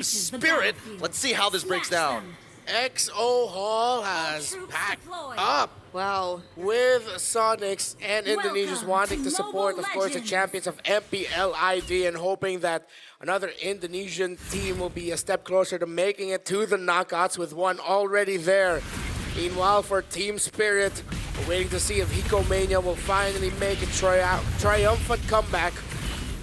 Spirit. Let's see how this breaks down. XO Hall has packed up Wow. with Sonics and Indonesians wanting to support, of course, the champions of MPLID and hoping that another Indonesian team will be a step closer to making it to the knockouts with one already there. Meanwhile, for Team Spirit, we're waiting to see if Hiko Mania will finally make a triumphant comeback.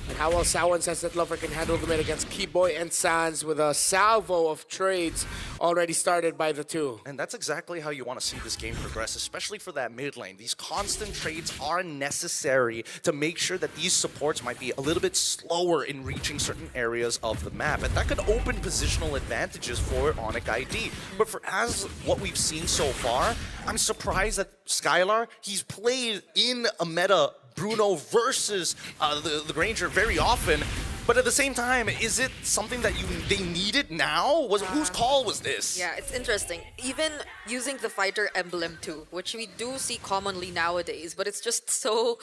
And how well Sao and Sunset Lover can handle the mid against Keyboy and Sans with a salvo of trades already started by the two. And that's exactly how you want to see this game progress, especially for that mid lane. These constant trades are necessary to make sure that these supports might be a little bit slower in reaching certain areas of the map. And that could open positional advantages for ONIC ID. But for as what we've seen so far, I'm surprised that Skylar, he's played in a meta Bruno versus the Granger very often, but at the same time, is it something that they needed now? Whose call was this? Yeah, it's interesting. Even using the fighter emblem too, which we do see commonly nowadays, but it's just so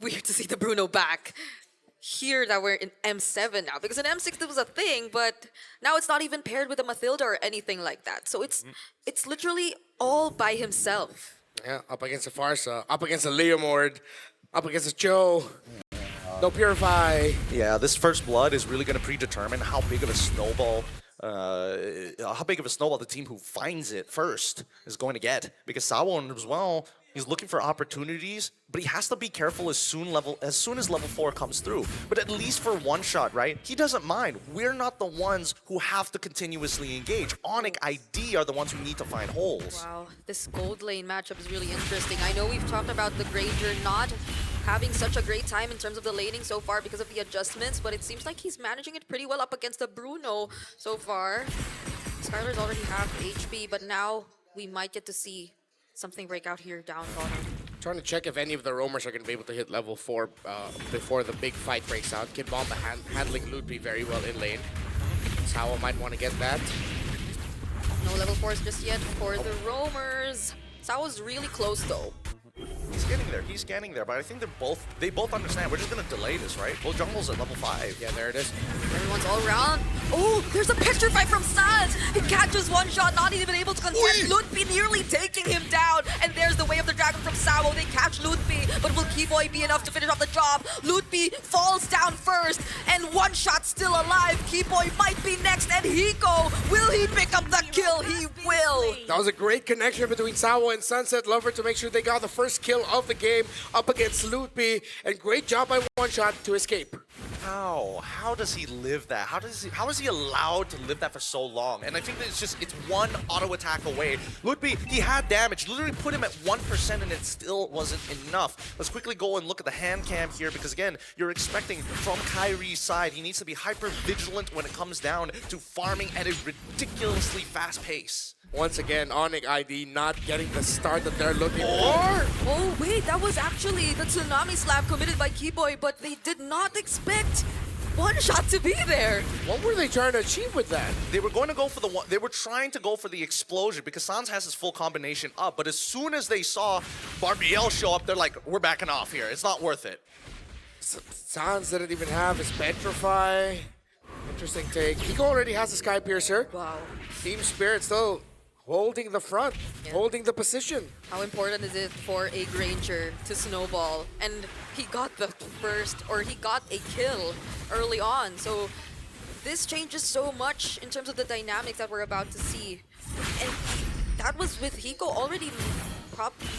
weird to see the Bruno back. Here that we're in M7 now, because in M6 it was a thing, but now it's not even paired with a Mathilda or anything like that. So it's literally all by himself. Yeah, up against a Farsa, up against a Leomord, up against a Joe. No Purify. Yeah, this first blood is really going to predetermine how big of a snowball the team who finds it first is going to get. Because Sawon as well, he's looking for opportunities, but he has to be careful as soon as level 4 comes through. But at least for one shot, right? He doesn't mind. We're not the ones who have to continuously engage. ONIC ID are the ones who need to find holes. Wow, this gold lane matchup is really interesting. I know we've talked about the Granger not having such a great time in terms of the laning so far because of the adjustments, but it seems like he's managing it pretty well up against the Bruno so far. Skylar's already half HP, but now we might get to see something break out here down bottom. Trying to check if any of the roamers are going to be able to hit level 4 before the big fight breaks out. Kid Bomba handling Ludwig very well in lane. Sao might want to get that. No level 4s just yet for the roamers. Sao's really close though. He's getting there, but I think they both understand. We're just gonna delay this, right? Well, jungle's at level 5. Yeah, there it is. Everyone's all around. Oh, there's a picture fight from Sans. He catches one shot, not even able to contest. Ludwig nearly taking him down. And there's the way of the dragon from Sao. They catch Ludwig, but will Keyboy be enough to finish off the job? Ludwig falls down first, and one shot still alive. Keyboy might be next, and Hiko, will he pick up the kill? He will. That was a great connection between Sao and Sunset Lover to make sure they got the first kill of the game up against Ludwig, and great job by one shot to escape. How does he live that? How is he allowed to live that for so long? And I think that it's one auto attack away. Ludwig, he had damage, literally put him at 1% and it still wasn't enough. Let's quickly go and look at the hand cam here, because again, you're expecting from Kyrie's side, he needs to be hyper vigilant when it comes down to farming at a ridiculously fast pace. Once again, ONIC ID not getting the start that they're looking for. Oh wait, that was actually the Tsunami Slap committed by Keyboy, but they did not expect one shot to be there. What were they trying to achieve with that? They were going to go for the one. They were trying to go for the explosion because Sans has his full combination up. But as soon as they saw Barbiel show up, they're like, "We're backing off here. It's not worth it." Sans didn't even have his Petrify. Interesting take. Hiko already has the Sky Piercer. Wow. Team Spirit still holding the front, holding the position. How important is it for a Granger to snowball? And he got the first, or he got a kill early on. So this changes so much in terms of the dynamics that we're about to see. And that was with Hiko already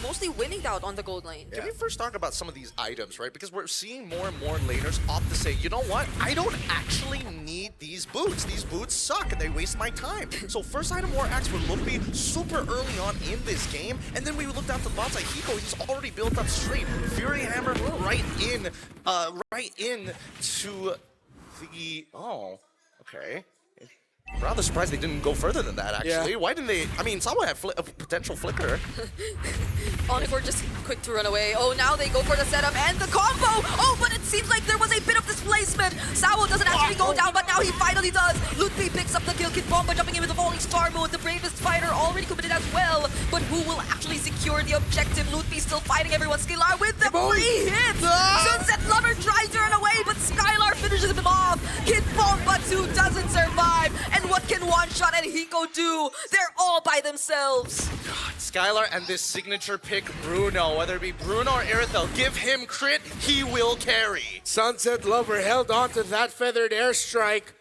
mostly winning out on the gold lane. Can we first talk about some of these items, right? Because we're seeing more and more laners opt to say, you know what? I don't actually need these boots. These boots suck and they waste my time. So first item war axe for Luffy super early on in this game. And then we looked down to the bot side. Hiko, he's already built up straight. Fury Hammer right in to the... Oh, okay. Rather surprised they didn't go further than that, actually. Yeah. Why didn't they? I mean, someone had a potential flicker. ONIC were just quick to run away. Oh, now they go for the setup and the combo. Oh, but it seems like there was a bit of displacement. Sao doesn't actually go down, but now he finally does. Ludwig picks up the kill. Kid Bomba jumping in with the falling star mode. The bravest fighter already committed as well. But who will actually secure the objective? Ludwig still fighting everyone. Skylar with the free hit. Sunset Lover tries to run away, but Skylar finishes him off. Kid Bomba 2 doesn't survive. And what can One Shot and Hiko do? They're all by themselves. Skylar and this signature pick, Bruno. Whether it be Bruno or Irithel, give him crit, he will carry. Sunset Lover held on to that feathered airstrike,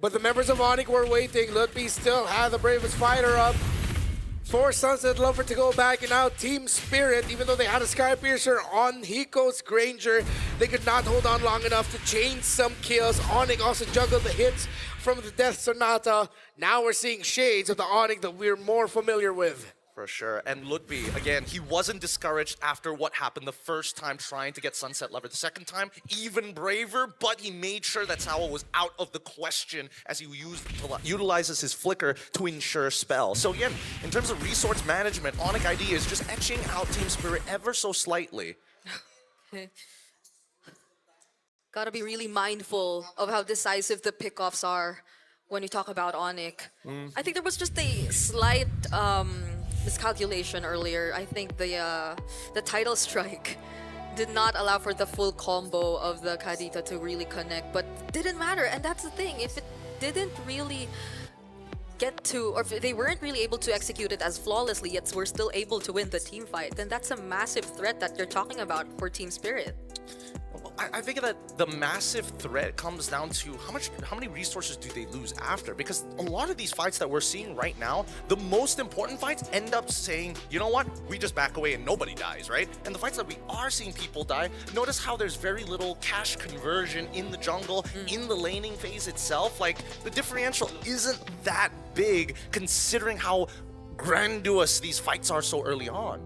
but the members of ONIC were waiting. Ludwig still had the bravest fighter up for Sunset Lover to go back, and now Team Spirit, even though they had a Sky Piercer on Hiko's Granger, they could not hold on long enough to chain some kills. ONIC also juggled the hits from the Death Sonata. Now we're seeing shades of the ONIC that we're more familiar with. For sure. And Ludwig, again, he wasn't discouraged after what happened the first time trying to get Sunset Lover. The second time, even braver, but he made sure that Sawa was out of the question as he utilizes his flicker to ensure spell. So again, in terms of resource management, ONIC ID is just etching out Team Spirit ever so slightly. Gotta be really mindful of how decisive the pickoffs are when you talk about ONIC. I think there was just a slight miscalculation earlier. I think the title strike did not allow for the full combo of the Kadita to really connect, but didn't matter. And that's the thing, if it didn't really get to, or if they weren't really able to execute it as flawlessly, yet we're still able to win the team fight, then that's a massive threat that you're talking about for Team Spirit. I think that the massive threat comes down to how many resources do they lose after? Because a lot of these fights that we're seeing right now, the most important fights end up saying, you know what, we just back away and nobody dies, right? And the fights that we are seeing people die, notice how there's very little cash conversion in the jungle, in the laning phase itself. Like, the differential isn't that big considering how grandiose these fights are so early on.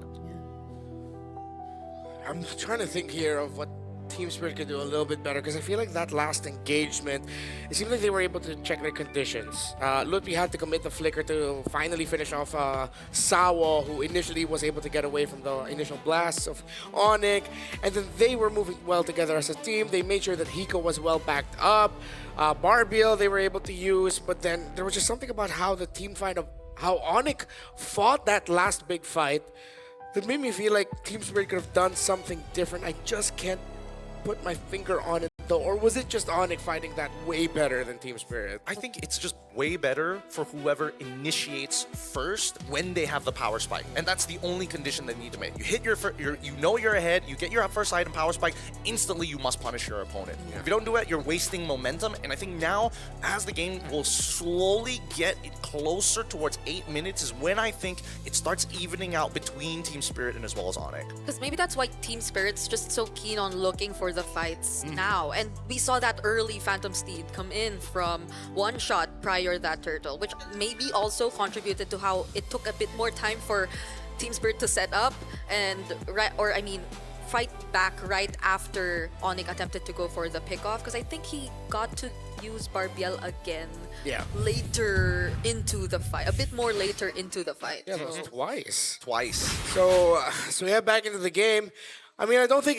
I'm trying to think here of what Team Spirit could do a little bit better, because I feel like that last engagement, it seemed like they were able to check their conditions. Ludwig had to commit the flicker to finally finish off Sawa, who initially was able to get away from the initial blasts of ONIC, and then they were moving well together as a team. They made sure that Hiko was well backed up. Barbiel they were able to use, but then there was just something about how the team fight of how ONIC fought that last big fight that made me feel like Team Spirit could have done something different. I just can't put my finger on it though, or was it just ONIC fighting that way better than Team Spirit? I think it's just way better for whoever initiates first when they have the power spike, and that's the only condition they need to make. You hit you know you're ahead, you get your first item power spike, instantly you must punish your opponent. Yeah. If you don't do it, you're wasting momentum, and I think now, as the game will slowly get closer towards 8 minutes, is when I think it starts evening out between Team Spirit and as well as ONIC. Because maybe that's why Team Spirit's just so keen on looking for the fights now. And we saw that early Phantom Steed come in from One Shot prior that turtle, which maybe also contributed to how it took a bit more time for Team Spirit to set up and fight back right after ONIC attempted to go for the pickoff, because I think he got to use Barbiel again later into the fight, a bit more later into the fight. Yeah, that was twice. So we head back into the game. I mean, I don't think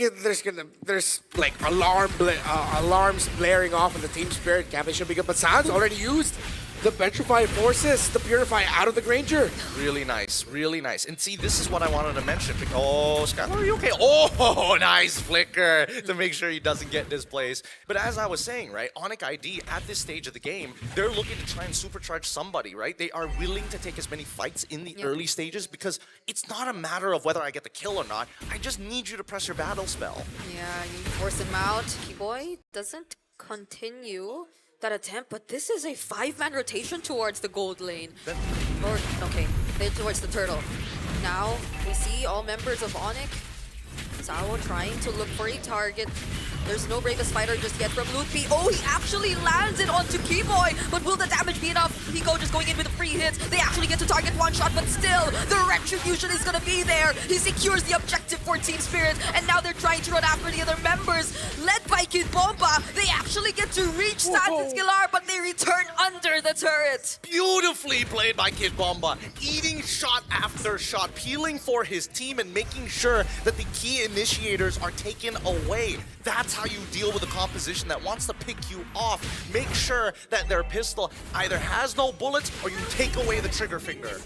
there's like alarms blaring off in the Team Spirit camp. It should be good, but Sans already used the Petrify Forces to purify out of the Granger. Really nice, really nice. And see, this is what I wanted to mention. Oh, Skylar, are you okay? Oh, nice flicker to make sure he doesn't get displaced. But as I was saying, right, ONIC ID at this stage of the game, they're looking to try and supercharge somebody, right? They are willing to take as many fights in the early stages because it's not a matter of whether I get the kill or not. I just need you to press your battle spell. Yeah, you force him out. Keyboy doesn't continue that attempt, but this is a 5-man rotation towards the gold lane. They're towards the turtle. Now, we see all members of ONIC. Sao trying to look for a target. There's no Bravest Fighter just yet from Ludwig. Oh, he actually lands it onto Keyboy, but will the damage be enough? Hiko just going in with the free hits. They actually get to target One Shot, but still, the Retribution is gonna be there. He secures the objective for Team Spirit, and now they're trying to run after the other members. Led by Kid Bomba, they actually get to reach Sans and Skillar, but they return under the turret. Beautifully played by Kid Bomba, eating shot after shot, peeling for his team and making sure that the key initiators are taken away. That's how you deal with a composition that wants to pick you off. Make sure that their pistol either has no bullets or you take away the trigger finger.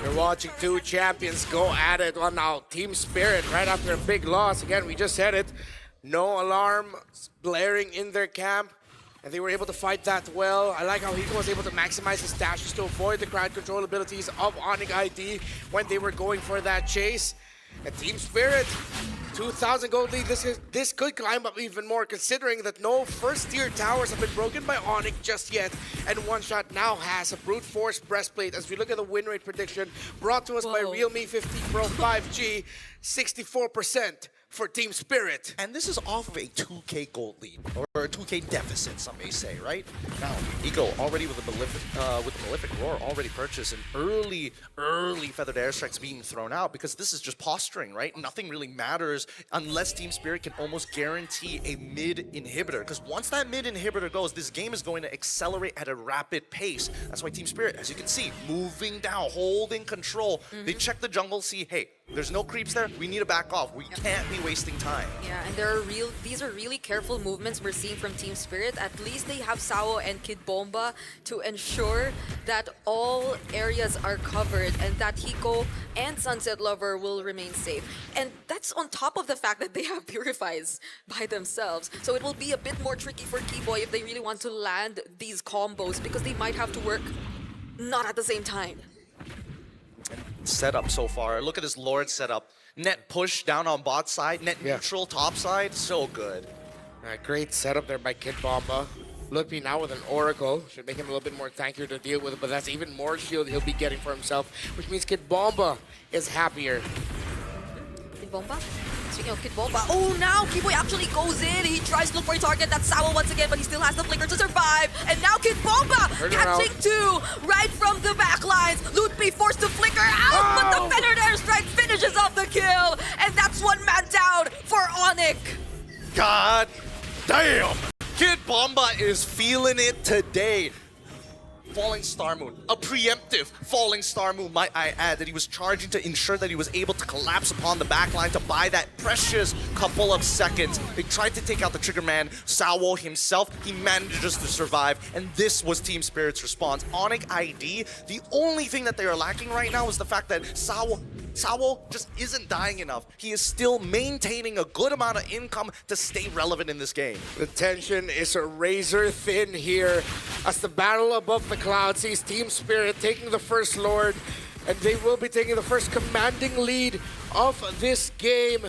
You're watching two champions go at it. Well, now Team Spirit, right after a big loss, again, we just said it, no alarm blaring in their camp. and they were able to fight that well. I like how Hiko was able to maximize his dashes to avoid the crowd control abilities of ONIC ID when they were going for that chase. And Team Spirit, 2,000 gold lead. This could climb up even more, considering that no first-tier towers have been broken by ONIC just yet. And One Shot now has a brute force breastplate. As we look at the win rate prediction brought to us by Realme 50 Pro 5G, 64% for Team Spirit. And this is off of a 2K gold lead, or a 2K deficit, some may say, right? Now, Eco already with the Malefic Roar already purchased, and early Feathered Airstrikes being thrown out because this is just posturing, right? Nothing really matters unless Team Spirit can almost guarantee a mid inhibitor, because once that mid inhibitor goes, this game is going to accelerate at a rapid pace. That's why Team Spirit, as you can see, moving down, holding control. They check the jungle, see, hey, there's no creeps there, we need to back off. We can't be wasting time. Yeah, and these are really careful movements we're seeing from Team Spirit. At least they have Sao and Kid Bomba to ensure that all areas are covered and that Hiko and Sunset Lover will remain safe. And that's on top of the fact that they have Purifies by themselves. So it will be a bit more tricky for Keyboy if they really want to land these combos, because they might have to work not at the same time. Setup so far. Look at this Lord setup. Net push down on bot side, net neutral top side. So good. Great setup there by Kid Bomba. Ludwig now with an Oracle. Should make him a little bit more tankier to deal with, but that's even more shield he'll be getting for himself, which means Kid Bomba is happier. Kid Bomba? Speaking of Kid Bomba, oh, now Keyboy actually goes in. He tries to look for a target. That's Sao once again, but he still has the flicker to survive. And now Kid Bomba catching two right from the back lines. Ludwig forced to flicker out, but the Feathered Airstrike finishes off the kill. And that's one man down for ONIC. God damn! Kid Bomba is feeling it today. Falling Star Moon, a preemptive Falling Star Moon, might I add, that he was charging to ensure that he was able to collapse upon the backline to buy that precious couple of seconds. They tried to take out the trigger man, Sao himself. He manages to survive, and this was Team Spirit's response. ONIC ID, the only thing that they are lacking right now is the fact that Sao just isn't dying enough. He is still maintaining a good amount of income to stay relevant in this game. The tension is razor thin here as the battle above the clouds sees Team Spirit taking the first Lord, and they will be taking the first commanding lead of this game.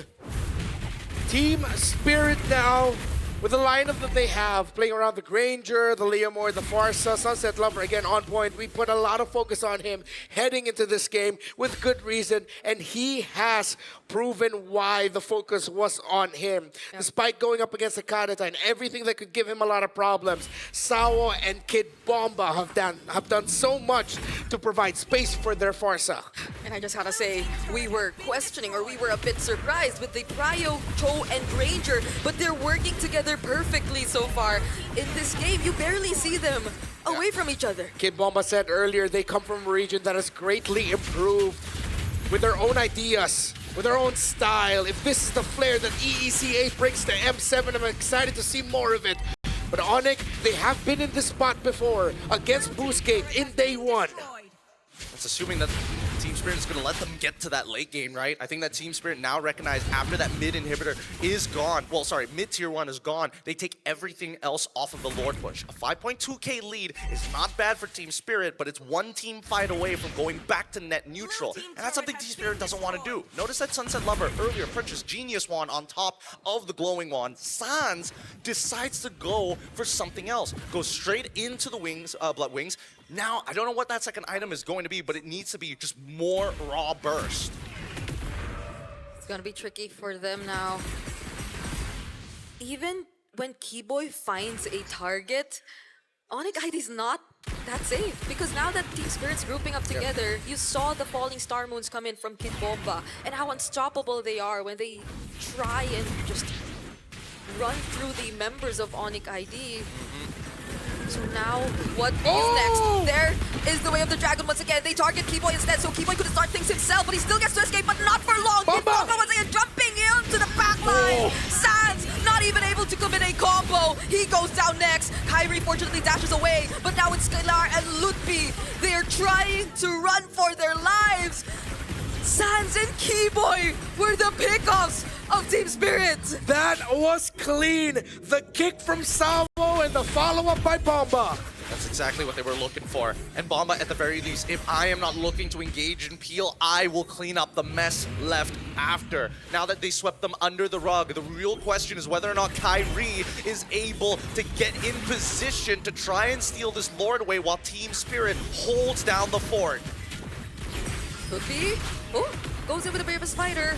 Team Spirit now, with the lineup that they have, playing around the Granger, the Leomore, the Farsa, Sunset Lover again on point. We put a lot of focus on him heading into this game with good reason, and he has proven why the focus was on him. Despite going up against the Kadeta and everything that could give him a lot of problems, Sao and Kid Bomba have done so much to provide space for their Farsa. And I just gotta say, we were questioning, or we were a bit surprised with the Prio, Cho, and Granger, but they're working together perfectly so far. In this game, you barely see them away from each other. Kid Bomba said earlier they come from a region that has greatly improved with their own ideas, with their own style. If this is the flair that EECA brings to M7, I'm excited to see more of it. But ONIC, they have been in this spot before against Boostgate in day one. That's assuming that Team Spirit is going to let them get to that late game, right? I think that Team Spirit now recognize after that mid inhibitor is gone, well, sorry, mid tier 1 is gone, they take everything else off of the Lord push. A 5.2k lead is not bad for Team Spirit, but it's one team fight away from going back to net neutral. And that's something Team Spirit doesn't want to do. Notice that Sunset Lover earlier purchased Genius Wand on top of the Glowing Wand. Sans decides to go for something else. Goes straight into the wings, Blood Wings. Now, I don't know what that second item is going to be, but it needs to be just more raw burst. It's gonna be tricky for them now. Even when Keyboy finds a target, ONIC ID is not that safe, because now that Team Spirit's grouping up together, you saw the Falling Star Moons come in from Kid Bomba and how unstoppable they are when they try and just run through the members of ONIC ID. So now, what is next? There is the way of the dragon once again. They target Keyboy instead, so Keyboy could start things himself, but he still gets to escape, but not for long. Kid Bomba once again jumping into the backline. Sans not even able to commit a combo. He goes down next. Kyrie fortunately dashes away, but now it's Skylar and Ludwig. They are trying to run for their lives. Sans and Keyboy were the pickoffs of Team Spirit. That was clean. The kick from Salvo and the follow-up by Bomba. That's exactly what they were looking for. And Bomba, at the very least, if I am not looking to engage in Peel, I will clean up the mess left after. Now that they swept them under the rug, the real question is whether or not Kyrie is able to get in position to try and steal this Lord away while Team Spirit holds down the fort. Could be. Oh, goes in with a bravest fighter.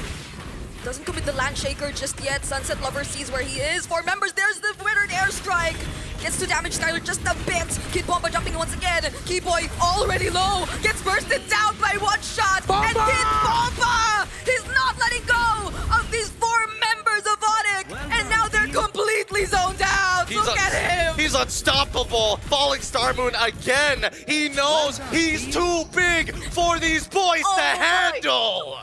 Doesn't commit the land shaker just yet. Sunset Lover sees where he is. 4 members, there's the withered airstrike. Gets to damage Tyler just a bit. Kid Bomba jumping once again. Keyboy already low. Gets bursted down by 1 shot. Bomba! And Kid Bomba is not letting go of these 4 members of ONIC. And now they're completely zoned out. Look at him. He's unstoppable. Falling Star Moon again. He knows he's too big for these boys to handle.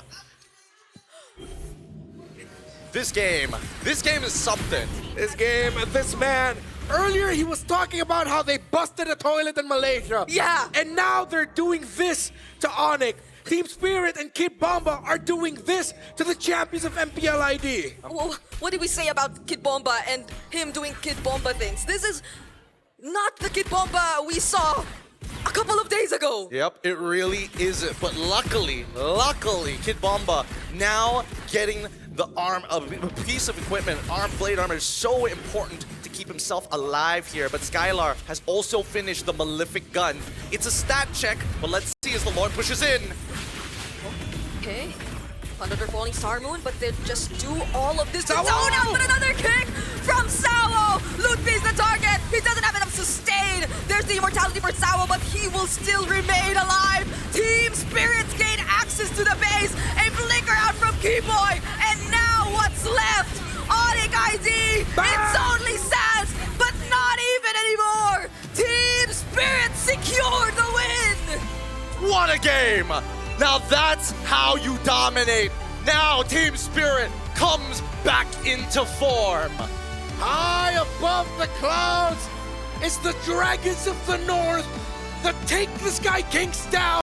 This game is something. This man, earlier he was talking about how they busted a toilet in Malaysia. Yeah. And now they're doing this to ONIC. Team Spirit and Kid Bomba are doing this to the champions of MPLID. Well, what did we say about Kid Bomba and him doing Kid Bomba things? This is not the Kid Bomba we saw a couple of days ago. Yep, it really isn't. But luckily, Kid Bomba now getting the a piece of equipment. Blade armor is so important to keep himself alive here. But Skylar has also finished the Malefic gun. It's a stat check, but let's see as the Lord pushes in. Okay. Under the falling Star Moon, but they just do all of this. Sawo! Zone out, but another kick from Sawo. Ludwig's the target. He doesn't have enough sustain. There's the immortality for Sawo, but he will still remain alive. Team Spirits gain access to the base. A flicker out from Keyboy, and now what's left? ONIC ID. It's only Sans, but not even anymore. Team Spirits secured the win. What a game! Now that's how you dominate. Now Team Spirit comes back into form. High above the clouds, it's the Dragons of the North that take the Sky Kings down.